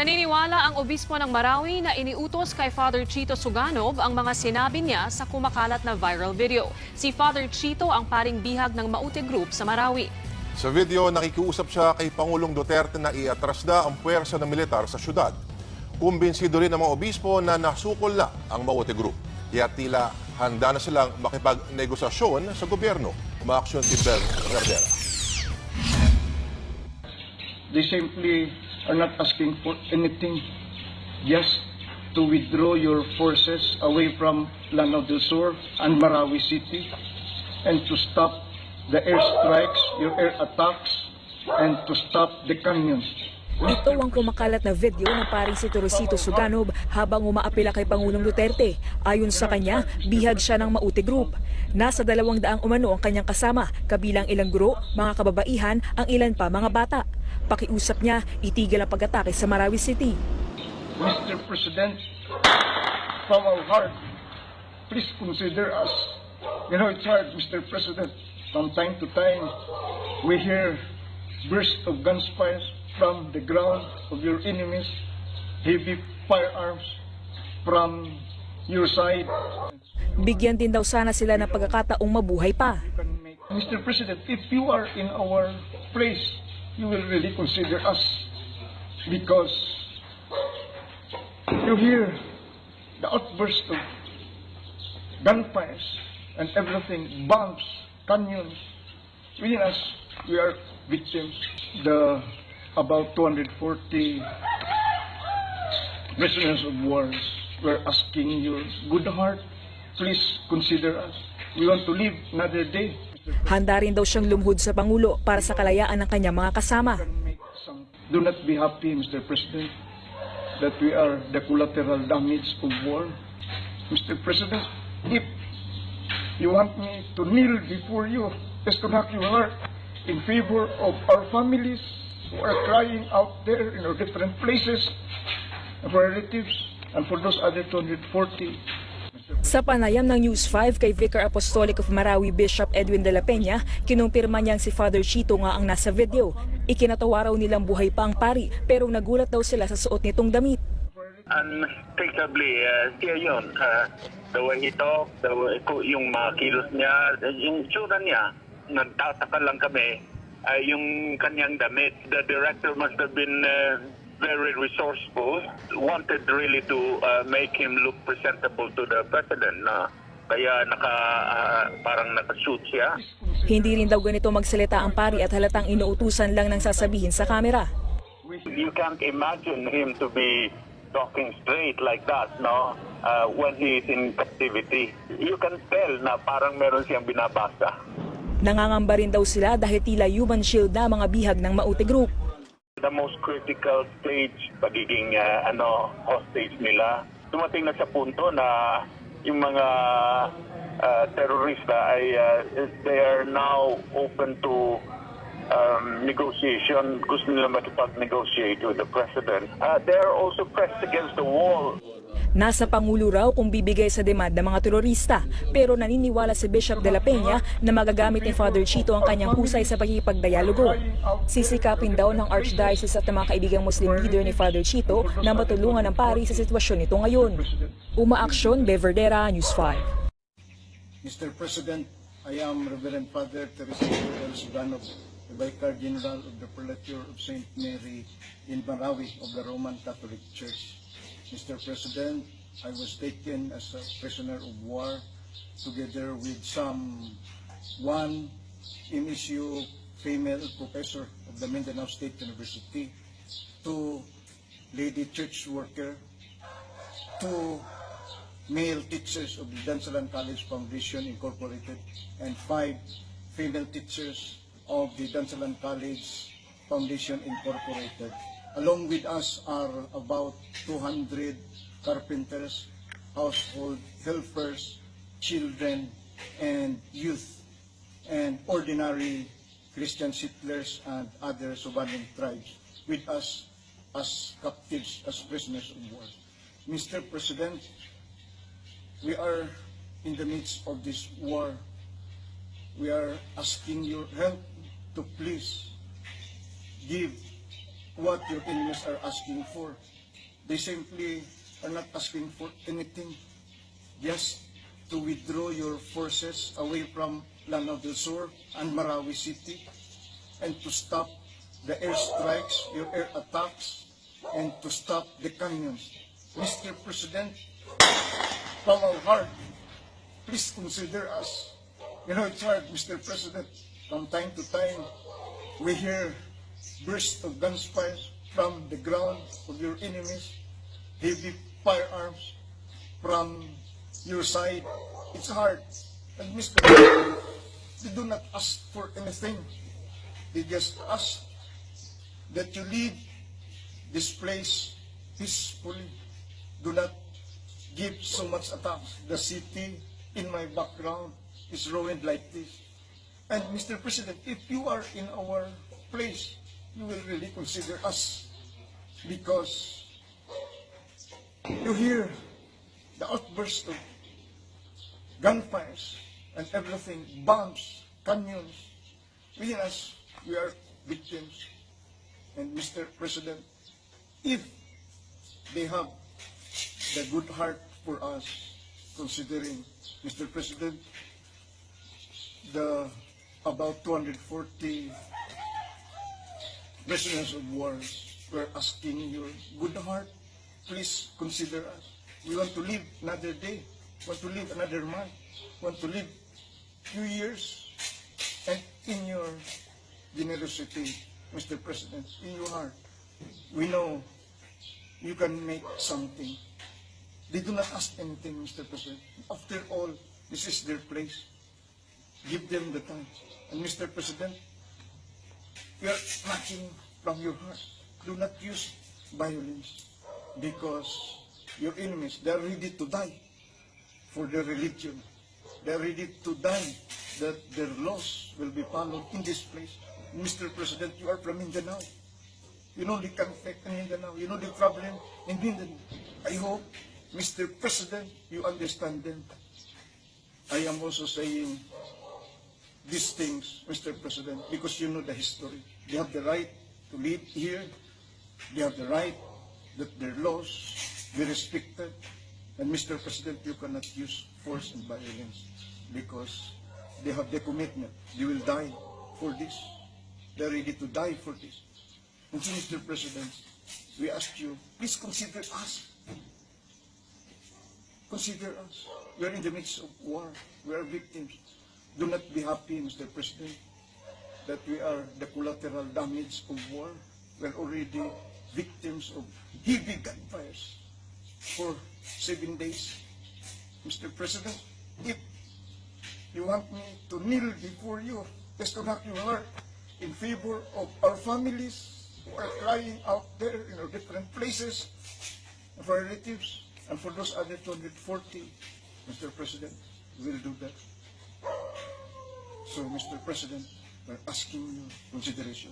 Naniniwala ang obispo ng Marawi na iniutos kay Father Chito Suganob ang mga sinabi niya sa kumakalat na viral video. Si Father Chito ang paring bihag ng Maute Group sa Marawi. Sa video, nakikiusap siya kay Pangulong Duterte na iatras na ang puwersa ng militar sa syudad. Kumbinsido rin ang mga obispo na nasukol na ang Maute Group. Kaya tila handa na silang makipagnegosasyon sa gobyerno. Umaaksyon si Bel Verdera. They simply are not asking for anything, just to withdraw your forces away from Lanao del Sur and Marawi City and to stop the airstrikes, your air attacks, and to stop the canyons. Ito ang kumakalat na video ng paring si Torosito Suganob habang umaapela kay Pangulong Duterte. Ayon sa kanya, bihag siya ng Maute Group. Nasa 200 umano ang kanyang kasama, kabilang ilang guro, mga kababaihan, ang ilan pa mga bata. Pakiusap niya, itigil ang pag-atake sa Marawi City. Mr. President, from our heart, please consider us. You know, it's hard, Mr. President. From time to time, we hear bursts of gunfire from the ground of your enemies, heavy firearms from your side. Bigyan din daw sana sila ng pagkakataong mabuhay pa. Mr. President, if you are in our place, you will really consider us because you hear the outburst of gunfires and everything, bombs, canyons. Within us, we are victims. The about 240 prisoners of war were asking your good heart, please consider us. We want to live another day. Handa rin daw siyang lumuhod sa Pangulo para sa kalayaan ng kanyang mga kasama. Do not be happy, Mr. President, that we are the collateral damage of war. Mr. President, if you want me to kneel before you, just to knock your heart in favor of our families who are crying out there in our different places, and for our relatives, and for those other 240. Sa panayam ng News 5 kay Vicar Apostolic of Marawi Bishop Edwin de la Peña, kinumpirma niyang si Father Chito nga ang nasa video. Ikinatawa raw nilang buhay pa ang pari pero nagulat daw sila sa suot nitong damit. Unthinkably, siya yun. The way he talked, yung mga kilos niya, yung tsura niya, nagtataka lang kami, yung kanyang damit. The director must have been very resourceful, wanted really to make him look presentable to the president. Kaya parang nakashoot siya. Hindi rin daw ganito magsalita ang pari at halatang inuutusan lang ng sasabihin sa kamera. You can't imagine him to be talking straight like that, no? When he is in captivity. You can tell na parang meron siyang binabasa. Nangangamba rin daw sila dahil tila human shield na mga bihag ng Maute Group. The most critical stage, pagiging hostage nila. Dumating na sa punto na yung mga terorista ay they are now open to negotiation. Gusto nila makipag-negotiate with the president. They are also pressed against the wall. Nasa Pangulo raw kung bibigay sa demand ng mga terorista, pero naniniwala si Bishop de la Peña na magagamit ni Father Chito ang kanyang husay sa pakikipagdialogo. Sisikapin daw ng Archdiocese at ng mga kaibigang Muslim leader ni Father Chito na matulungan ng pari sa sitwasyon nito ngayon. Umaaksyon, Beverdera, News 5. Mr. President, I am Reverend Father Teresito L. Suganob, the Vicar General of the Prelature of St. Mary in Marawi of the Roman Catholic Church. Mr. President, I was taken as a prisoner of war together with one MSU female professor of the Mindanao State University, 2 lady church worker, 2 male teachers of the Dansalan College Foundation Incorporated, and 5 female teachers of the Dansalan College Foundation Incorporated. Along with us are about 200 carpenters, household helpers, children, and youth, and ordinary Christian settlers and other surviving tribes with us as captives, as prisoners of war. Mr. President, we are in the midst of this war. We are asking your help to please give what your enemies are asking for. They simply are not asking for anything, just to withdraw your forces away from Lanao del Sur and Marawi City, and to stop the airstrikes, your air attacks, and to stop the canyons. Mr. President, from our heart, please consider us. You know, it's hard, Mr. President. From time to time, we hear bursts of gunfire from the ground of your enemies, heavy firearms from your side. It's hard. And Mr. President, they do not ask for anything. They just ask that you lead this place peacefully. Do not give so much attacks. The city in my background is ruined like this. And Mr. President, if you are in our place, you will really consider us, because you hear the outburst of gunfires and everything, bombs, canyons. Within us, we are victims. And Mr. President, if they have the good heart for us, considering, Mr. President, the about 240 prisoners of war were asking your good heart, please consider us. We want to live another day, want to live another month, want to live few years, and in your generosity, Mr. President, in your heart, we know you can make something. They do not ask anything, Mr. President. After all, this is their place. Give them the time. And Mr. President, we are knocking from your heart. Do not use violence, because your enemies, they are ready to die for their religion. They are ready to die that their laws will be followed in this place. Mr. President, you are from Mindanao. You know the conflict in Mindanao. You know the problem in Mindanao. I hope, Mr. President, you understand them. I am also saying these things, Mr. President, because you know the history. They have the right to live here. They have the right that their laws be respected. And Mr. President, you cannot use force and violence, because they have the commitment. They will die for this. They are ready to die for this. And so, Mr. President, we ask you, please consider us. Consider us. We are in the midst of war. We are victims. Do not be happy, Mr. President, that we are the collateral damage of war. We are already victims of heavy gunfires for 7 days. Mr. President, if you want me to kneel before you, just to knock your heart in favor of our families who are crying out there in our different places, for our relatives, and for those other 240, Mr. President, we'll do that. So, Mr. President, we're asking you consideration.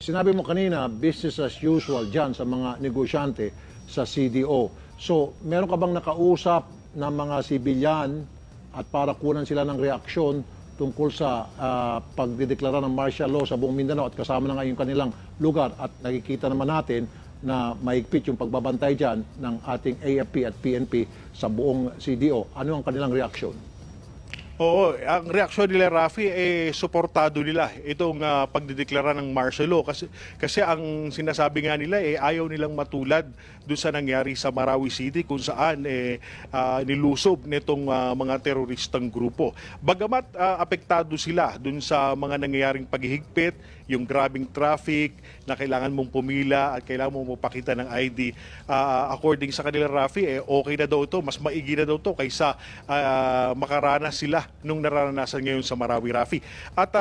Sinabi mo kanina, business as usual dyan sa mga negosyante sa CDO. So, meron ka bang nakausap ng mga sibilyan at para kunan sila ng reaksyon tungkol sa pagdideklara ng martial law sa buong Mindanao at kasama na ngayon kanilang lugar, at nakikita naman natin na mahigpit yung pagbabantay dyan ng ating AFP at PNP sa buong CDO. Ano ang kanilang reaksyon? Oo, ang reaksyon nila, Rafi, suportado nila itong pagdideklara ng martial law, kasi ang sinasabi nga nila ayaw nilang matulad doon sa nangyari sa Marawi City, kung saan nilusob nitong mga teroristang grupo. Bagamat apektado sila doon sa mga nangyayaring paghihigpit, yung grabing traffic na kailangan mong pumila at kailangan mong magpakita ng ID, according sa kanila, Rafi, okay na daw ito, mas maigi na daw ito kaysa makaranas sila nung nararanasan ngayon sa Marawi, Rafi. At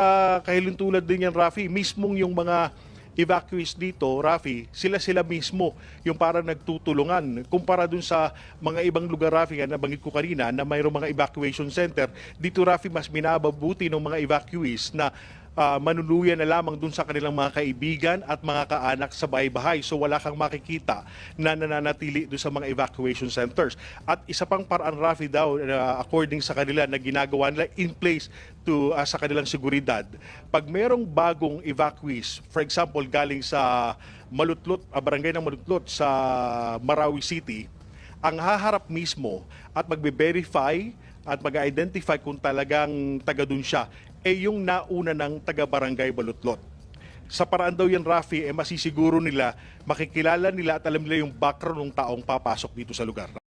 kahilintulad din yan, Rafi, mismong yung mga evacuees dito, Rafi, sila mismo yung parang nagtutulungan. Kumpara dun sa mga ibang lugar, Rafi, na nabanggit ko kanina, na mayroong mga evacuation center, dito, Rafi, mas minababuti ng mga evacuees na manuluyan na lamang dun sa kanilang mga kaibigan at mga kaanak sa bahay-bahay. So wala kang makikita na nananatili dun sa mga evacuation centers. At isa pang paraan, Rafi, daw, according sa kanila, na ginagawa nila in place to sa kanilang seguridad. Pag merong bagong evacuees, for example, galing sa Malutlot, barangay ng Malutlot sa Marawi City, ang haharap mismo at magbe-verify at mag-identify kung talagang taga dun siya, yung nauna ng taga-barangay Balutlot. Sa paraan daw yan, Rafi, masisiguro nila, makikilala nila at alam nila yung background ng taong papasok dito sa lugar.